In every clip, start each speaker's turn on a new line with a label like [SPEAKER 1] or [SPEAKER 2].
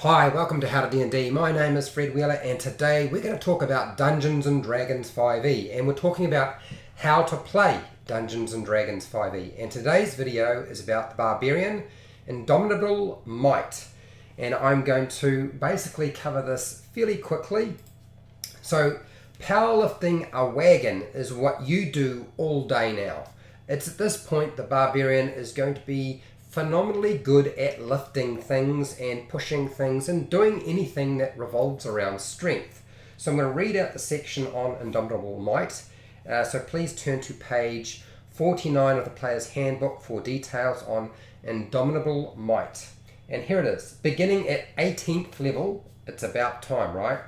[SPEAKER 1] Hi, welcome to HowtoDandD. My name is Fred Wheeler and today we're going to talk about Dungeons & Dragons 5e and we're talking about how to play Dungeons & Dragons 5e. And today's video is about the Barbarian, Indomitable Might. And I'm going to basically cover this fairly quickly. So, powerlifting a wagon is what you do all day now. It's at this point the Barbarian is going to be phenomenally good at lifting things and pushing things and doing anything that revolves around strength. So I'm going to read out the section on Indomitable Might. So please turn to page 49 of the Player's Handbook for details on Indomitable Might. And here it is. Beginning at 18th level, it's about time, right?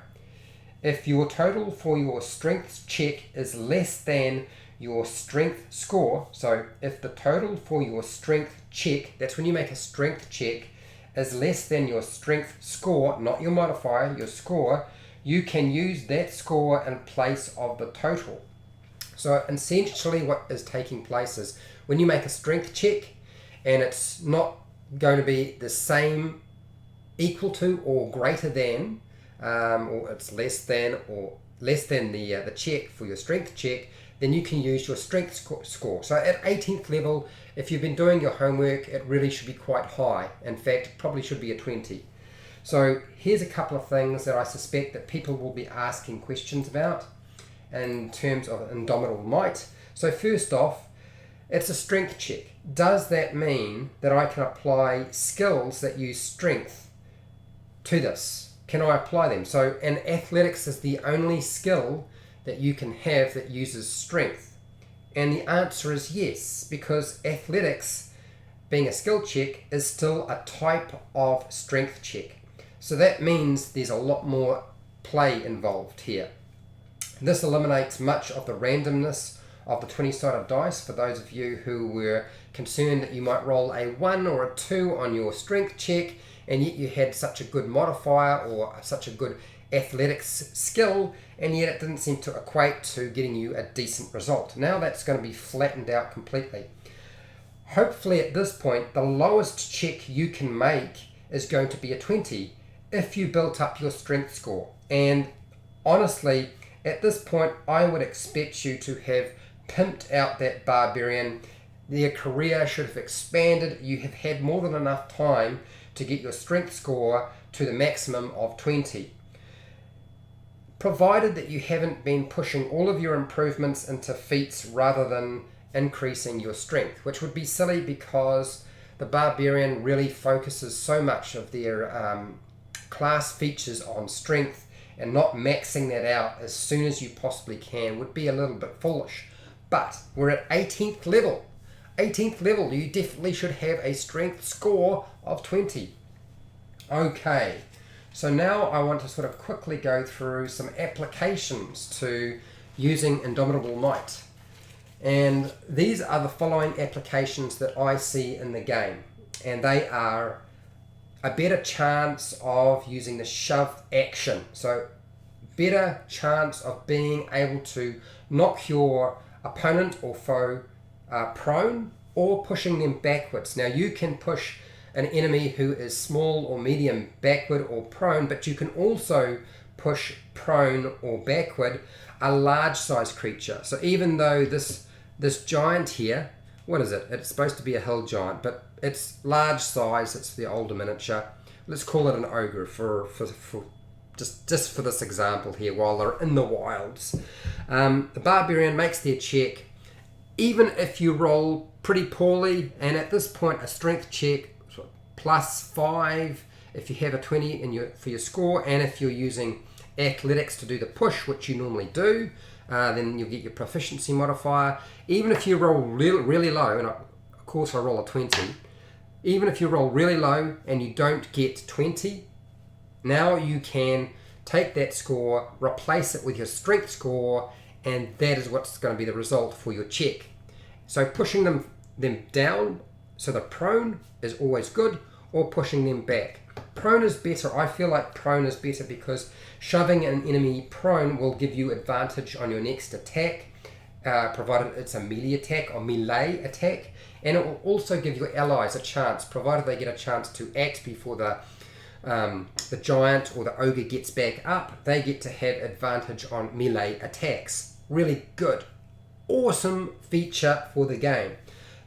[SPEAKER 1] If your total for your strength check is less than your strength score, so if the total for your strength check, that's when you make a strength check, is less than your strength score, not your modifier, your score, you can use that score in place of the total. So essentially what is taking place is when you make a strength check and it's not going to be the same, equal to or greater than, or it's less than the check for your strength check, then you can use your strength score. So at 18th level, if you've been doing your homework, it really should be quite high. In fact, it probably should be a 20. So here's a couple of things that I suspect that people will be asking questions about in terms of Indomitable Might. So first off, it's a strength check. Does that mean that I can apply skills that use strength to this? Can I apply them? So, and athletics is the only skill that you can have that uses strength. And the answer is yes, because athletics, being a skill check, is still a type of strength check. So that means there's a lot more play involved here. This eliminates much of the randomness of the 20-sided dice for those of you who were concerned that you might roll a 1 or a 2 on your strength check and yet you had such a good modifier or such a good athletics skill, and yet it didn't seem to equate to getting you a decent result. Now that's going to be flattened out completely. Hopefully at this point, the lowest check you can make is going to be a 20 if you built up your strength score. And honestly, at this point, I would expect you to have pimped out that Barbarian. Their career should have expanded. You have had more than enough time to get your strength score to the maximum of 20. Provided that you haven't been pushing all of your improvements into feats rather than increasing your strength, which would be silly because the Barbarian really focuses so much of their class features on strength, and not maxing that out as soon as you possibly can would be a little bit foolish. But we're at 18th level. 18th level, you definitely should have a strength score of 20. Okay. So now I want to sort of quickly go through some applications to using Indomitable Might. And these are the following applications that I see in the game. And they are a better chance of using the shove action. So better chance of being able to knock your opponent or foe prone or pushing them backwards. Now you can push an enemy who is small or medium backward or prone, but you can also push prone or backward a large size creature. So even though this giant here, what is it? It's supposed to be a hill giant, but it's large size, it's the older miniature. Let's call it an ogre for just for this example here while they're in the wilds. The Barbarian makes their check, even if you roll pretty poorly, and at this point a strength check +5 if you have a 20 for your score, and if you're using athletics to do the push, which you normally do, then you'll get your proficiency modifier. Even if you roll really low, and of course I roll a 20, even if you roll really low and you don't get 20, now you can take that score, replace it with your strength score, and that is what's going to be the result for your check. So pushing them down, so the prone is always good, or pushing them back. Prone is better. I feel like prone is better because shoving an enemy prone will give you advantage on your next attack, provided it's a melee attack or melee attack, and it will also give your allies a chance, provided they get a chance to act before the the giant or the ogre gets back up, they get to have advantage on melee attacks. Really good. Awesome feature for the game.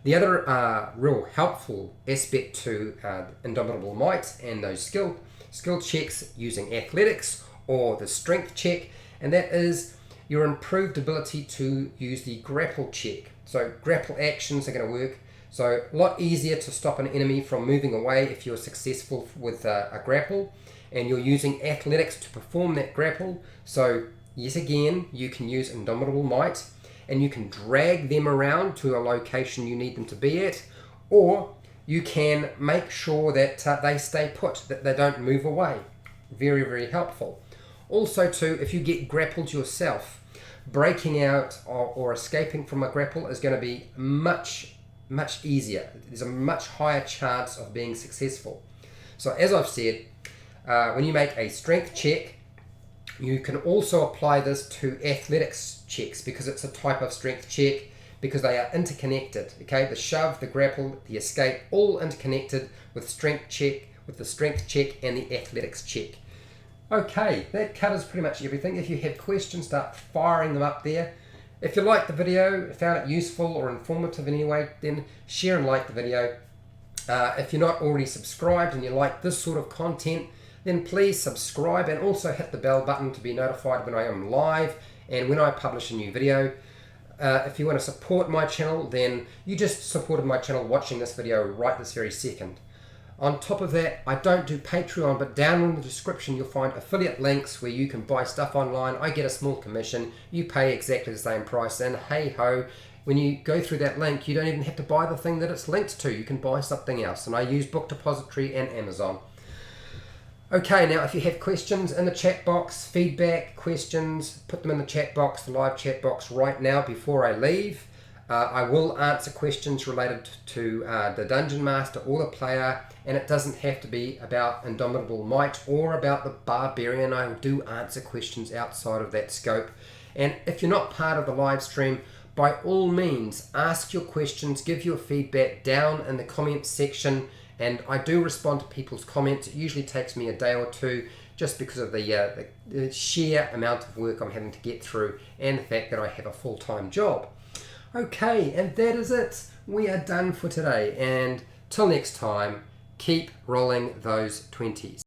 [SPEAKER 1] The other real helpful aspect to Indomitable Might and those skill checks using athletics or the strength check, and that is your improved ability to use the grapple check. So grapple actions are going to work. So a lot easier to stop an enemy from moving away if you're successful with a grapple, and you're using athletics to perform that grapple. So yet again, you can use Indomitable Might, and you can drag them around to a location you need them to be at, or you can make sure that they stay put, that they don't move away. Very, very helpful. Also too, if you get grappled yourself, breaking out or escaping from a grapple is going to be much easier. There's a much higher chance of being successful. So as I've said, when you make a strength check, you can also apply this to athletics checks because it's a type of strength check, because they are interconnected. Okay, the shove, the grapple, the escape, all interconnected with strength check, with the strength check and the athletics check. Okay, that covers pretty much everything. If you have questions, start firing them up there. If you liked the video, found it useful or informative in any way, then share and like the video. If you're not already subscribed and you like this sort of content, then please subscribe and also hit the bell button to be notified when I am live and when I publish a new video. If you want to support my channel, then you just supported my channel watching this video right this very second. On top of that, I don't do Patreon, but down in the description you'll find affiliate links where you can buy stuff online. I get a small commission, you pay exactly the same price, and hey ho, when you go through that link, you don't even have to buy the thing that it's linked to. You can buy something else, and I use Book Depository and Amazon. Okay, now if you have questions in the chat box, feedback, questions, put them in the chat box, the live chat box right now before I leave. I will answer questions related to the Dungeon Master or the player, and it doesn't have to be about Indomitable Might or about the Barbarian. I do answer questions outside of that scope. And if you're not part of the live stream, by all means, ask your questions, give your feedback down in the comments section, and I do respond to people's comments. It usually takes me a day or two just because of the sheer amount of work I'm having to get through and the fact that I have a full-time job. Okay, and that is it. We are done for today, and till next time, keep rolling those 20s.